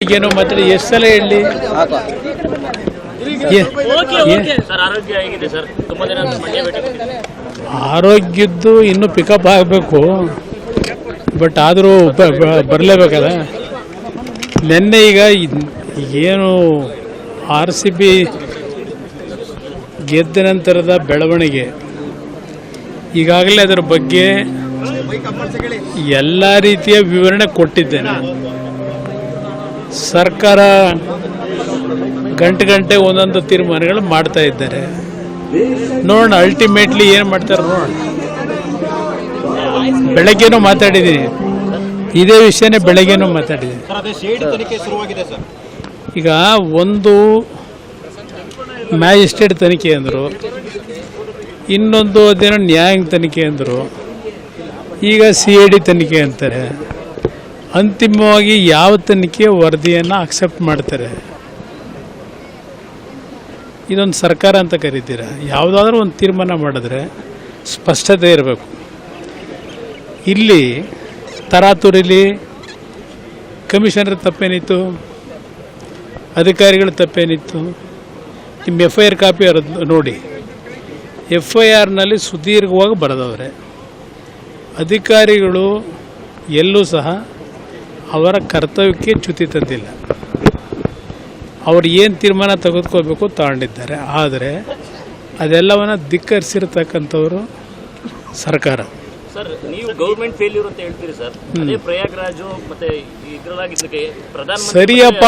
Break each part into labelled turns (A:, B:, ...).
A: ಏನೋ ಮಾತ್ರ ಎಷ್ಟು ಸಲ ಹೇಳಿ ಆರೋಗ್ಯದ್ದು ಇನ್ನೂ ಪಿಕಪ್ ಆಗಬೇಕು. ಬಟ್ ಆದರೂ ಬರಲೇಬೇಕಲ್ಲ. ನಿನ್ನೆ ಈಗ ಏನು RCB ಗೆದ್ದ ನಂತರದ ಬೆಳವಣಿಗೆ, ಈಗಾಗಲೇ ಅದರ ಬಗ್ಗೆ ಎಲ್ಲ ರೀತಿಯ ವಿವರಣೆ ಕೊಟ್ಟಿದ್ದೇನೆ. ಸರ್ಕಾರ ಗಂಟೆ ಒಂದೊಂದು ತೀರ್ಮಾನಗಳು ಮಾಡ್ತಾ ಇದ್ದಾರೆ. ನೋಡೋಣ ಅಲ್ಟಿಮೇಟ್ಲಿ ಏನು ಮಾಡ್ತಾರೆ ನೋಡೋಣ. ಬೆಳಗ್ಗೆನೂ ಮಾತಾಡಿದ್ದೀನಿ, ಇದೇ ವಿಷಯನೇ ಬೆಳಗ್ಗೆನೂ ಮಾತಾಡಿದ್ದೀನಿ. ಈಗ ಒಂದು ಮ್ಯಾಜಿಸ್ಟ್ರೇಟ್ ತನಿಖೆ ಅಂದರು, ಇನ್ನೊಂದು ಅದೇನೋ ನ್ಯಾಯಾಂಗ ತನಿಖೆ ಅಂದರು, ಈಗ CID ತನಿಖೆ ಅಂತಾರೆ. ಅಂತಿಮವಾಗಿ ಯಾವ ತನಿಖೆ ವರದಿಯನ್ನು ಅಕ್ಸೆಪ್ಟ್ ಮಾಡ್ತಾರೆ? ಇದೊಂದು ಸರ್ಕಾರ ಅಂತ ಕರೀತೀರ? ಯಾವುದಾದ್ರೂ ಒಂದು ತೀರ್ಮಾನ ಮಾಡಿದ್ರೆ ಸ್ಪಷ್ಟತೆ ಇರಬೇಕು. ಇಲ್ಲಿ ತರಾತುರಿಲಿ ಕಮಿಷನರ್ ತಪ್ಪೇನಿತ್ತು, ಅಧಿಕಾರಿಗಳು ತಪ್ಪೇನಿತ್ತು? ನಿಮ್ಮ FIR ಕಾಪಿ ನೋಡಿ. FIRನಲ್ಲಿ ಸುದೀರ್ಘವಾಗಿ ಬರೆದವ್ರೆ. ಅಧಿಕಾರಿಗಳು ಎಲ್ಲೂ ಸಹ ಅವರ ಕರ್ತವ್ಯಕ್ಕೆ ಚ್ಯುತಿ ತಂದಿಲ್ಲ. ಅವ್ರು ಏನು ತೀರ್ಮಾನ ತೆಗೆದುಕೋಬೇಕು ತಗೊಂಡಿದ್ದಾರೆ. ಆದರೆ ಅದೆಲ್ಲವನ್ನ ಧಿಕ್ಕರಿಸಿರ್ತಕ್ಕಂಥವರು ಸರ್ಕಾರ.
B: ಸರ್, ನೀವು ಗೌರ್ಮೆಂಟ್ ಫೇಲ್ಯೂರ್ ಅಂತ ಹೇಳ್ತೀರಿ ಸರ್. ಅದೇ ಪ್ರಯಾಗ್ರಾಜ್ ಮತ್ತೆ ಇದರಲ್ಲಾಗಿದ್ದಕ್ಕೆ ಪ್ರಧಾನಮಂತ್ರಿ
A: ಸರಿಯಪ್ಪ,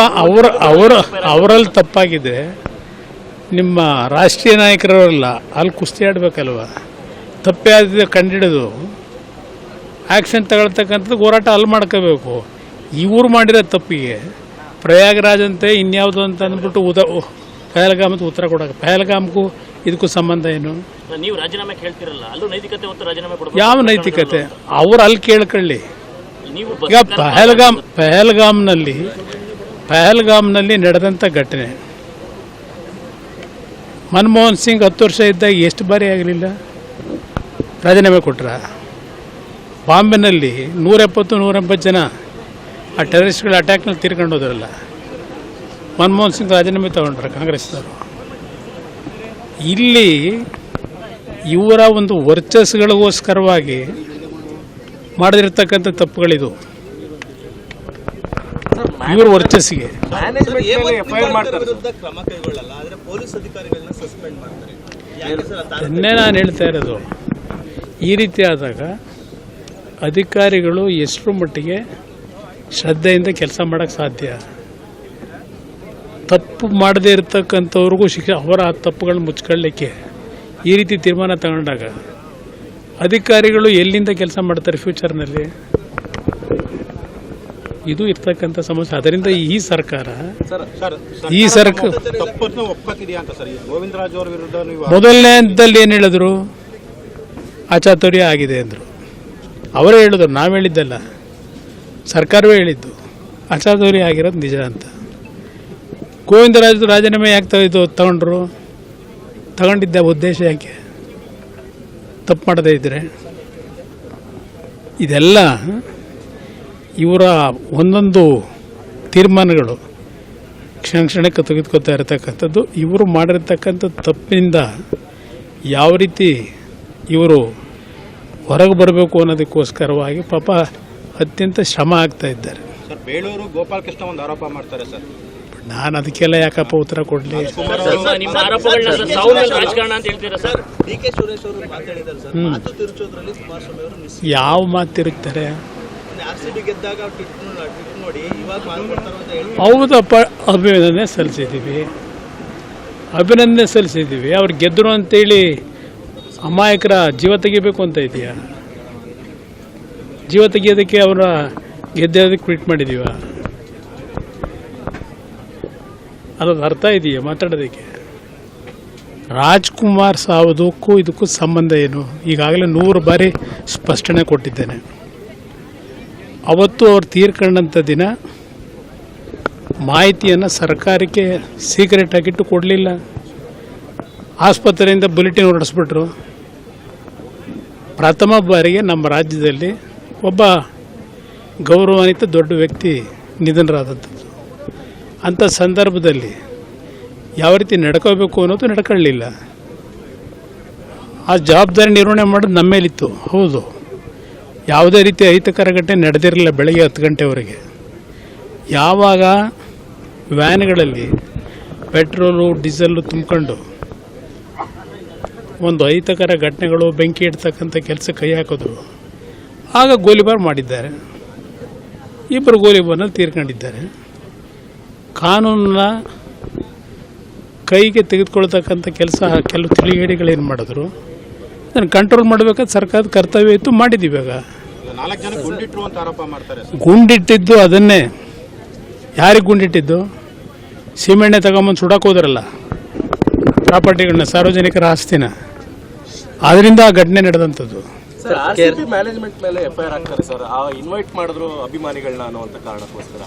A: ಅವರಲ್ಲಿ ತಪ್ಪಾಗಿದೆ. ನಿಮ್ಮ ರಾಷ್ಟ್ರೀಯ ನಾಯಕರವರಲ್ಲ, ಅಲ್ಲಿ ಕುಸ್ತಿ ಆಡಬೇಕಲ್ವ? ತಪ್ಪೇ ಆದ ಕಂಡಿಡಿದು ಆ್ಯಕ್ಷನ್ ತಗೊಳ್ತಕ್ಕಂಥದ್ದು ಹೋರಾಟ ಅಲ್ಲಿ ಮಾಡ್ಕೋಬೇಕು. ಇವ್ರು ಮಾಡಿರೋ ತಪ್ಪಿಗೆ ಪ್ರಯಾಗ್ರಾಜ್ ಅಂತೆ ಇನ್ಯಾವುದು ಅಂತ ಅಂದ್ಬಿಟ್ಟು ಪಹಲ್ಗಾಮದ ಉತ್ತರ ಕೊಡೋಕೆ, ಪಹಲ್ಗಾಮ್ಗೂ ಇದಕ್ಕೂ ಸಂಬಂಧ ಏನು?
B: ನೀವು ರಾಜೀನಾಮೆ ಕೇಳ್ತಿರಲ್ಲ, ಅಲ್ಲೂ ನೈತಿಕತೆ ಹೊತ್ತು ರಾಜೀನಾಮೆ ಕೊಡಬೇಕು.
A: ಯಾವ ನೈತಿಕತೆ? ಅವ್ರು ಅಲ್ಲಿ ಕೇಳ್ಕೊಳ್ಳಿ. ಈಗ ಪಹಲ್ಗಾಮ್ನಲ್ಲಿ ನಡೆದಂಥ ಘಟನೆ, ಮನಮೋಹನ್ ಸಿಂಗ್ 10 ವರ್ಷ ಇದ್ದಾಗ ಎಷ್ಟು ಬಾರಿ ಆಗಲಿಲ್ಲ ರಾಜೀನಾಮೆ ಕೊಟ್ರ? ಬಾಂಬೆನಲ್ಲಿ 170-180 ಜನ ಆ ಟೆರರಿಸ್ಟ್ಗಳ ಅಟ್ಯಾಕ್ನಲ್ಲಿ ತೀರ್ಕೊಂಡು ಹೋದ್ರಲ್ಲ, ಮನಮೋಹನ್ ಸಿಂಗ್ ರಾಜೀನಾಮೆ ತಗೊಂಡ್ರ ಕಾಂಗ್ರೆಸ್ನವರು. ಇಲ್ಲಿ ಇವರ ಒಂದು ವರ್ಚಸ್ಗಳಿಗೋಸ್ಕರವಾಗಿ ಮಾಡದಿರ್ತಕ್ಕಂಥ ತಪ್ಪುಗಳಿದು. ಇವ್ರ ವರ್ಚಸ್ಸಿಗೆ ಅದನ್ನೇ ನಾನು ಹೇಳ್ತಾ ಇರೋದು. ಈ ರೀತಿ ಆದಾಗ ಅಧಿಕಾರಿಗಳು ಎಷ್ಟರ ಮಟ್ಟಿಗೆ ಶ್ರದ್ಧೆಯಿಂದ ಕೆಲಸ ಮಾಡೋಕ್ಕೆ ಸಾಧ್ಯ? ತಪ್ಪು ಮಾಡದೇ ಇರತಕ್ಕಂಥವ್ರಿಗೂ ಶಿಕ್ಷೆ, ಅವರ ಆ ತಪ್ಪುಗಳನ್ನ ಮುಚ್ಕೊಳ್ಳಿಕ್ಕೆ ಈ ರೀತಿ ತೀರ್ಮಾನ ತಗೊಂಡಾಗ ಅಧಿಕಾರಿಗಳು ಎಲ್ಲಿಂದ ಕೆಲಸ ಮಾಡ್ತಾರೆ ಫ್ಯೂಚರ್ನಲ್ಲಿ? ಇದು ಇರ್ತಕ್ಕಂಥ ಸಮಸ್ಯೆ. ಅದರಿಂದ ಈ ಸರ್ಕಾರ ಮೊದಲನೇ ಹಂತದಲ್ಲಿ ಏನು ಹೇಳಿದ್ರು? ಅಚಾತುರ್ಯ ಆಗಿದೆ ಅಂದರು. ಅವರೇ ಹೇಳಿದ್ರು, ನಾವು ಹೇಳಿದ್ದಲ್ಲ, ಸರ್ಕಾರವೇ ಹೇಳಿದ್ದು ಅಚಾತುರ್ಯ ಆಗಿರೋದು ನಿಜ ಅಂತ. ಗೋವಿಂದರಾಜು ರಾಜೀನಾಮೆ ಯಾಕೆ ತಗೊಂಡಿದ್ದ ಉದ್ದೇಶ ಯಾಕೆ? ತಪ್ಪು ಮಾಡದೇ ಇದ್ದರೆ ಇದೆಲ್ಲ ಇವರ ಒಂದೊಂದು ತೀರ್ಮಾನಗಳು ಕ್ಷಣಕ್ಕೆ ತೆಗೆದುಕೊತಾ ಇರತಕ್ಕಂಥದ್ದು. ಇವರು ಮಾಡಿರ್ತಕ್ಕಂಥ ತಪ್ಪಿನಿಂದ ಯಾವ ರೀತಿ ಇವರು ಹೊರಗೆ ಬರಬೇಕು ಅನ್ನೋದಕ್ಕೋಸ್ಕರವಾಗಿ ಪಾಪ ಅತ್ಯಂತ ಶ್ರಮ ಆಗ್ತಾ ಇದ್ದಾರೆ.
C: ಬೇಳೂರು ಗೋಪಾಲಕೃಷ್ಣ ಒಂದು ಆರೋಪ ಮಾಡ್ತಾರೆ ಸರ್.
A: ನಾನು ಅದಕ್ಕೆಲ್ಲ ಯಾಕಪ್ಪ ಉತ್ತರ ಕೊಡಲಿ? ಯಾವ ಮಾತು ತಿರುಗ್ತಾರೆ? ಹೌದಪ್ಪ, ಅಭಿನಂದನೆ ಸಲ್ಲಿಸಿದ್ದೀವಿ. ಅವ್ರು ಗೆದ್ದರು ಅಂತೇಳಿ ಅಮಾಯಕರ ಜೀವ ತೆಗಿಬೇಕು ಅಂತ ಇದೆಯಾ? ಜೀವ ತೆಗಿಯೋದಕ್ಕೆ ಅವರ ಗೆದ್ದೋದಕ್ಕೆ ಟ್ವೀಟ್ ಮಾಡಿದೀವ? ಅದೊಂದು ಅರ್ಥ ಇದೆಯಾ ಮಾತಾಡೋದಕ್ಕೆ? ರಾಜ್ಕುಮಾರ್ ಸಾವುದಕ್ಕೂ ಇದಕ್ಕೂ ಸಂಬಂಧ ಏನು? ಈಗಾಗಲೇ 100 ಬಾರಿ ಸ್ಪಷ್ಟನೆ ಕೊಟ್ಟಿದ್ದೇನೆ. ಅವತ್ತು ಅವ್ರು ತೀರ್ಕೊಂಡಂಥ ದಿನ ಮಾಹಿತಿಯನ್ನು ಸರ್ಕಾರಕ್ಕೆ ಸೀಕ್ರೆಟ್ ಆಗಿಟ್ಟು ಕೊಡಲಿಲ್ಲ. ಆಸ್ಪತ್ರೆಯಿಂದ ಬುಲೆಟಿನ್ ಹೊರಡಿಸ್ಬಿಟ್ರು. ಪ್ರಥಮ ಬಾರಿಗೆ ನಮ್ಮ ರಾಜ್ಯದಲ್ಲಿ ಒಬ್ಬ ಗೌರವಾನ್ವಿತ ದೊಡ್ಡ ವ್ಯಕ್ತಿ ನಿಧನರಾದದ್ದು. ಅಂಥ ಸಂದರ್ಭದಲ್ಲಿ ಯಾವ ರೀತಿ ನಡ್ಕೋಬೇಕು ಅನ್ನೋದು ನಡ್ಕೊಳ್ಳಿಲ್ಲ. ಆ ಜವಾಬ್ದಾರಿ ನಿರ್ವಹಣೆ ಮಾಡೋದು ನಮ್ಮ ಮೇಲಿತ್ತು. ಹೌದು, ಯಾವುದೇ ರೀತಿ ಅಹಿತಕರ ಘಟನೆ ನಡೆದಿರಲಿಲ್ಲ ಬೆಳಗ್ಗೆ 10 ಗಂಟೆವರೆಗೆ. ಯಾವಾಗ ವ್ಯಾನ್ಗಳಲ್ಲಿ ಪೆಟ್ರೋಲು ಡೀಸೆಲ್ಲು ತುಂಬಿಕೊಂಡು ಒಂದು ಅಹಿತಕರ ಘಟನೆಗಳು ಬೆಂಕಿ ಇಡ್ತಕ್ಕಂಥ ಕೆಲಸ ಕೈ ಹಾಕಿದ್ರು, ಆಗ ಗೋಲಿಬಾರ್ ಮಾಡಿದ್ದಾರೆ. 2 ಗೋಲಿಬಾರ್ನಲ್ಲಿ ತೀರ್ಕೊಂಡಿದ್ದಾರೆ. ಕಾನೂನನ್ನ ಕೈಗೆ ತೆಗೆದುಕೊಳ್ತಕ್ಕಂಥ ಕೆಲಸ ಕೆಲವು ತಿಳಿಗೇಡಿಗಳೇನು ಮಾಡಿದ್ರು, ಅದನ್ನು ಕಂಟ್ರೋಲ್ ಮಾಡಬೇಕಾದ ಸರ್ಕಾರದ ಕರ್ತವ್ಯ ಇತ್ತು, ಮಾಡಿದ್ದೀವಿ. ಇವಾಗ
C: 4 ಜನ ಗುಂಡಿಟ್ರು ಅಂತ ಆರೋಪ ಮಾಡ್ತಾರೆ ಸರ್.
A: ಗುಂಡಿಟ್ಟಿದ್ದು ಅದನ್ನೇ. ಯಾರಿಗೆ ಗುಂಡಿಟ್ಟಿದ್ದು? ಸೀಮೆಣ್ಣೆ ತಗೊಂಬಂದು ಸುಡಕ್ಕೆ ಹೋದ್ರಲ್ಲ ಪ್ರಾಪರ್ಟಿಗಳನ್ನ, ಸಾರ್ವಜನಿಕರ ಆಸ್ತಿನ. ಅದರಿಂದ ಆ ಘಟನೆ ನಡೆದಂಥದ್ದು.
D: ಸರ್, ಆರ್ಸಿಬಿ ಮ್ಯಾನೇಜ್ಮೆಂಟ್ ಮೇಲೆ ಎಫ್ಐಆರ್ ಆಗ್ತಾರೆ ಸರ್. ಇನ್ವೈಟ್ ಮಾಡಿದ್ರು ಅಭಿಮಾನಿಗಳನ್ನ ಅನ್ನುವಂತ ಕಾರಣಕ್ಕೋಸ್ಕರ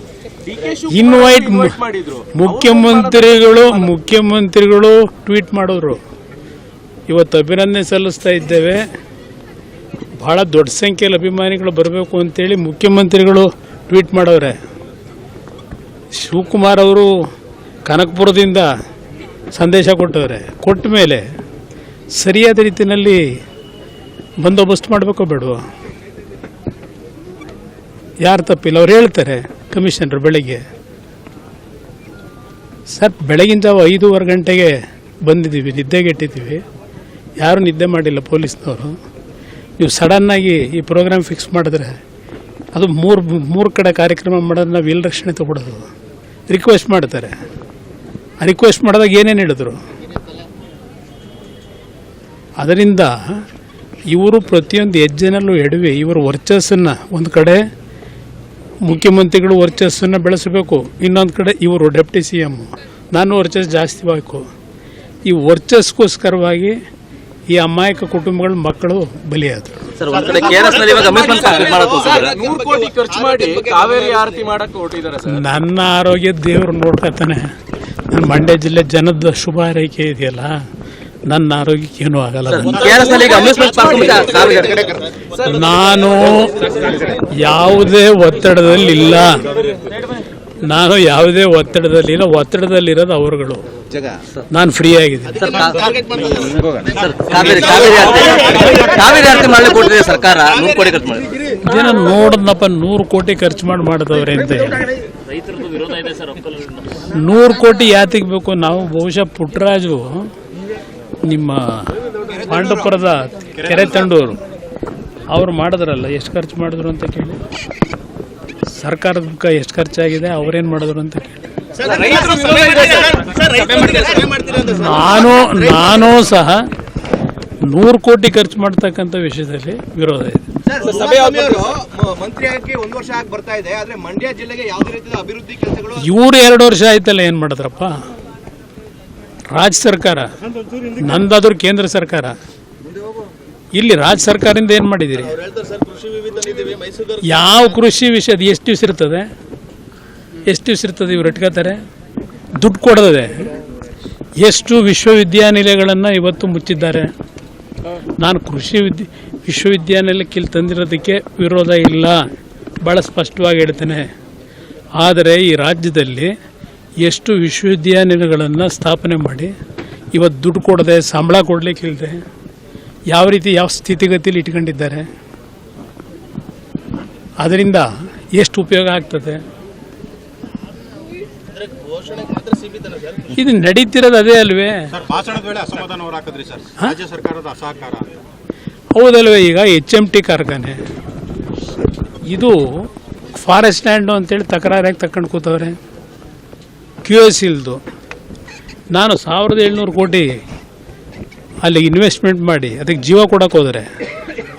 A: ಇನ್ವೈಟ್
D: ಮಾಡಿದ್ರು.
A: ಮುಖ್ಯಮಂತ್ರಿಗಳು ಟ್ವೀಟ್ ಮಾಡೋರು. ಇವತ್ತು ಅಭಿನಂದನೆ ಸಲ್ಲಿಸ್ತಾ ಇದ್ದೇವೆ, ಬಹಳ ದೊಡ್ಡ ಸಂಖ್ಯೆಯಲ್ಲಿ ಅಭಿಮಾನಿಗಳು ಬರಬೇಕು ಅಂತೇಳಿ ಮುಖ್ಯಮಂತ್ರಿಗಳು ಟ್ವೀಟ್ ಮಾಡವ್ರೆ. ಶಿವಕುಮಾರ್ ಅವರು ಕನಕಪುರದಿಂದ ಸಂದೇಶ ಕೊಟ್ಟವ್ರೆ. ಕೊಟ್ಟ ಮೇಲೆ ಸರಿಯಾದ ರೀತಿಯಲ್ಲಿ ಬಂದೋಬಸ್ತ್ ಮಾಡಬೇಕೋ ಬೇಡವೋ? ಯಾರು ತಪ್ಪಿಲ್ಲ, ಅವ್ರು ಹೇಳ್ತಾರೆ ಕಮಿಷನರ್ ಬೆಳಗ್ಗೆ. ಸರ್, ಬೆಳಗಿನ ಜಾವ 5:15 ಗಂಟೆಗೆ ಬಂದಿದ್ದೀವಿ, ನಿದ್ದೆಗೆಟ್ಟಿದ್ದೀವಿ. ಯಾರೂ ನಿದ್ದೆ ಮಾಡಿಲ್ಲ ಪೊಲೀಸ್ನವರು. ನೀವು ಸಡನ್ನಾಗಿ ಈ ಪ್ರೋಗ್ರಾಮ್ ಫಿಕ್ಸ್ ಮಾಡಿದ್ರೆ ಅದು ಮೂರು ಕಡೆ ಕಾರ್ಯಕ್ರಮ ಮಾಡೋದು, ನಾವು ಎಲ್ಲಿ ರಕ್ಷಣೆ ತಗೊಳ್ಳೋದು? ರಿಕ್ವೆಸ್ಟ್ ಮಾಡ್ತಾರೆ. ಆ ರಿಕ್ವೆಸ್ಟ್ ಮಾಡಿದಾಗ ಏನೇನು ಹೇಳಿದ್ರು? ಅದರಿಂದ ಇವರು ಪ್ರತಿಯೊಂದು ಹೆಜ್ಜೆನಲ್ಲೂ ಎಡವಿ ಇವರ ವರ್ಚಸ್ಸನ್ನು, ಒಂದು ಕಡೆ ಮುಖ್ಯಮಂತ್ರಿಗಳು ವರ್ಚಸ್ಸನ್ನು ಬೆಳೆಸಬೇಕು, ಇನ್ನೊಂದು ಕಡೆ ಇವರು ಡೆಪ್ಟಿ CM, ನಾನು ವರ್ಚಸ್ ಜಾಸ್ತಿ ಬೇಕು. ಈ ವರ್ಚಸ್ಗೋಸ್ಕರವಾಗಿ ಈ ಅಮಾಯಕ ಕುಟುಂಬಗಳ ಮಕ್ಕಳು ಬಲಿಯಾದರು.
D: ಸರ್, ಒಂದ್ ಕಡೆ KRS ನಲ್ಲಿ ಇವಾಗ ಅಮ್ಯೂಸ್ಮೆಂಟ್ ಪಾರ್ಕ್ ಮಾಡಕ್ಕೆ ಹೋಗ್ತಿದ್ದಾರೆ. 100 ಕೋಟಿ ಖರ್ಚು ಮಾಡಿ ಕಾವೇರಿ ಆರತಿ ಮಾಡಕ್ಕೆ ಹೊರಟಿದ್ದಾರೆ ಸರ್.
A: ನನ್ನ ಆರೋಗ್ಯ ದೇವರು ನೋಡ್ಕೊತಾನೆ. ನನ್ನ ಮಂಡ್ಯ ಜಿಲ್ಲೆ ಜನದ ಶುಭ ಹಾರೈಕೆ ಇದೆಯಲ್ಲ, ನನ್ನ ಆರೋಗ್ಯಕ್ಕೆ ಏನೂ ಆಗಲ್ಲ.
D: KRS ನಲ್ಲಿ ಈಗ ಅಮ್ಯೂಸ್ಮೆಂಟ್ ಪಾರ್ಕ್
A: ನಾನು ಯಾವುದೇ ಒತ್ತಡದಲ್ಲಿಲ್ಲ. ಒತ್ತಡದಲ್ಲಿರೋದು ಅವರುಗಳು. ನಾನು ಫ್ರೀ ಆಗಿದ್ದೀನಿ.
D: ಕಾವೇರಿ ಆರತಿ ಮಾಡ್ಲಿಕ್ಕೆ ಕೊಟ್ಟಿದೆ ಸರ್ಕಾರ 100 ಕೋಟಿ ಖರ್ಚು ಮಾಡಿ.
A: ಜನ ನೋಡದ್ನಪ್ಪ, 100 ಕೋಟಿ ಖರ್ಚು ಮಾಡಿದವ್ರೆ ಅಂತ ಹೇಳಿ.
B: ರೈತರದ್ದು ವಿರೋಧ ಇದೆ ಸರ್.
A: 100 ಕೋಟಿ ಯಾತಿಗೆ ಬೇಕು? ನಾವು ಬಹುಶಃ ಪುಟ್ಟರಾಜು, ನಿಮ್ಮ ಪಾಂಡವಪುರದ ಕೆರೆ ತಂಡೂರು, ಅವರು ಮಾಡಿದ್ರಲ್ಲ, ಎಷ್ಟು ಖರ್ಚು ಮಾಡಿದ್ರು ಅಂತ ಕೇಳಿ. ಸರ್ಕಾರದ ಎಷ್ಟು ಖರ್ಚಾಗಿದೆ, ಅವರೇನು ಮಾಡಿದ್ರು ಅಂತ ಕೇಳಿ. ನಾನು ಸಹ 100 ಕೋಟಿ ಖರ್ಚು ಮಾಡ್ತಕ್ಕಂಥ ವಿಷಯದಲ್ಲಿ ವಿರೋಧ ಇದೆ.
C: ಮಂತ್ರಿ ಆಗಿ 1 ವರ್ಷ ಆಗಿ ಬರ್ತಾ ಇದೆ, ಆದ್ರೆ ಮಂಡ್ಯ ಜಿಲ್ಲೆಗೆ ಯಾವುದೇ ರೀತಿಯ ಅಭಿವೃದ್ಧಿ ಕೆಲಸಗಳು
A: ಇವರು 2 ವರ್ಷ ಆಯ್ತಲ್ಲ, ಏನು ಮಾಡಿದ್ರಪ್ಪ? ರಾಜ್ಯ ಸರ್ಕಾರ, ನಂದಾದ್ರೂ ಕೇಂದ್ರ ಸರ್ಕಾರ. ಇಲ್ಲಿ ರಾಜ್ಯ ಸರ್ಕಾರದಿಂದ ಏನು ಮಾಡಿದ್ದೀರಿ? ಯಾವ ಕೃಷಿ ವಿಷಯದ ಎಷ್ಟು ದಿವಸ ಇರ್ತದೆ? ಇವ್ರು ಇಟ್ಕೋತಾರೆ? ದುಡ್ಡು ಕೊಡದೆ ಎಷ್ಟು ವಿಶ್ವವಿದ್ಯಾನಿಲಯಗಳನ್ನು ಇವತ್ತು ಮುಚ್ಚಿದ್ದಾರೆ. ನಾನು ಕೃಷಿ ವಿಶ್ವವಿದ್ಯಾನಿಲಯಕ್ಕೆ ಇಲ್ಲಿ ತಂದಿರೋದಕ್ಕೆ ವಿರೋಧ ಇಲ್ಲ, ಭಾಳ ಸ್ಪಷ್ಟವಾಗಿ ಹೇಳ್ತೇನೆ. ಆದರೆ ಈ ರಾಜ್ಯದಲ್ಲಿ ಎಷ್ಟು ವಿಶ್ವವಿದ್ಯಾನಿಲಯಗಳನ್ನು ಸ್ಥಾಪನೆ ಮಾಡಿ ಇವತ್ತು ದುಡ್ಡು ಕೊಡದೆ, ಸಂಬಳ ಕೊಡಲಿಕ್ಕಿಲ್ಲದೆ ಯಾವ ರೀತಿ ಯಾವ ಸ್ಥಿತಿಗತಿಯಲ್ಲಿ ಇಟ್ಕೊಂಡಿದ್ದಾರೆ. ಅದರಿಂದ ಎಷ್ಟು ಉಪಯೋಗ ಆಗ್ತದೆ? ಇದು ನಡೀತಿರೋದು ಅದೇ ಅಲ್ವೇ?
C: ಭಾಷಣದ ವೇಳೆ ಅಸಮಾಧಾನ ಹೊರಹಾಕಿದ್ರಿ ಸರ್, ರಾಜ್ಯ ಸರ್ಕಾರದ ಅಸಹಕಾರ.
A: ಹೌದಲ್ವೇ? ಈಗ HMT ಕಾರ್ಖಾನೆ ಇದು ಫಾರೆಸ್ಟ್ ಲ್ಯಾಂಡು ಅಂತೇಳಿ ತಕರಾರಾಗಿ ತಕೊಂಡು ಕೂತವ್ರೆ. QS ಇಲ್ದು ನಾನು 1700 ಕೋಟಿ ಅಲ್ಲಿ ಇನ್ವೆಸ್ಟ್ಮೆಂಟ್ ಮಾಡಿ ಅದಕ್ಕೆ ಜೀವ ಕೊಡೋಕೆ ಹೋದರೆ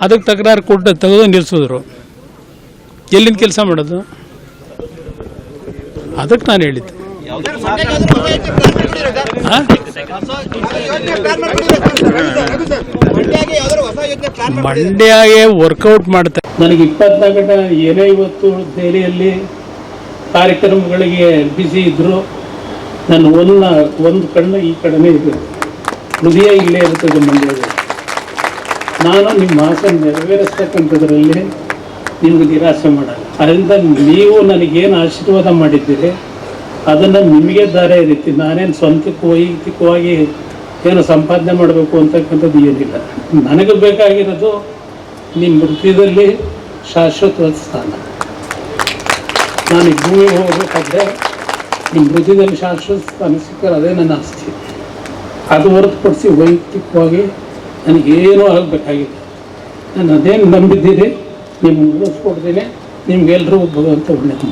A: ಅದಕ್ಕೆ ತಕರಾರು ಕೊಟ್ಟು ತೆಗೆದು ನಿಲ್ಲಿಸಿದ್ರು. ಎಲ್ಲಿಂದ ಕೆಲಸ ಮಾಡೋದು? ಅದಕ್ಕೆ ನಾನು ಹೇಳಿದ್ದು. ಮಂಡ್ಯಗೆ ವರ್ಕೌಟ್ ಮಾಡ್ತಾರೆ. ನನಗೆ 24 ಏನೇ ಇವತ್ತು ದೆಹಲಿಯಲ್ಲಿ ಕಾರ್ಯಕ್ರಮಗಳಿಗೆ ಬಿಸಿ ಇದ್ದರು, ನಾನು ಒಂದು ಕಣ್ಣು ಈ ಕಡೆನೇ ಇರ್ತದೆ, ಹೃದಯ ಇಲ್ಲೇ ಇರ್ತದೆ ಮಂಡ್ಯದಲ್ಲಿ. ನಾನು ನಿಮ್ಮ ಆಸೆ ನೆರವೇರಿಸ್ತಕ್ಕಂಥದ್ರಲ್ಲಿ ನಿಮ್ಗೆ ನಿರಾಸೆ ಮಾಡಲ್ಲ. ಅದರಿಂದ ನೀವು ನನಗೇನು ಆಶೀರ್ವಾದ ಮಾಡಿದ್ದೀರಿ ಅದನ್ನು ನಿಮಗೆ ದಾರೆ ರೀತಿ ನಾನೇನು ಸ್ವಂತಕ್ಕೆ ವೈಯಕ್ತಿಕವಾಗಿ ಏನು ಸಂಪಾದನೆ ಮಾಡಬೇಕು ಅಂತಕ್ಕಂಥದ್ದು ಏನಿಲ್ಲ. ನನಗೆ ಬೇಕಾಗಿರೋದು ನಿಮ್ಮ ಹೃದಯದಲ್ಲಿ ಶಾಶ್ವತವಾದ ಸ್ಥಾನ. ನಾನು ಈ ಭೂಮಿಗೆ ಹೋಗಬೇಕಾದ್ರೆ ನಿಮ್ಮ ಹೃದಯದಲ್ಲಿ ಶಾಶ್ವತ ಸ್ಥಾನ ಸಿಕ್ಕರೆ ಅದೇ ನನ್ನ ಆಸ್ತಿ. ಅದು ಹೊರತುಪಡಿಸಿ ವೈಯಕ್ತಿಕವಾಗಿ ನನಗೇನೂ ಆಗಬೇಕಾಗಿಲ್ಲ. ನಾನು ಅದೇನು ನಂಬಿದ್ದೀನಿ ನಿಮ್ಗೆ ಉಳಿಸ್ಕೊಡ್ತೀನಿ. ನಿಮ್ಗೆಲ್ಲರೂ ಭಗವಂತ ಒಳ್ಳೆಯದು ಮಾಡಿ.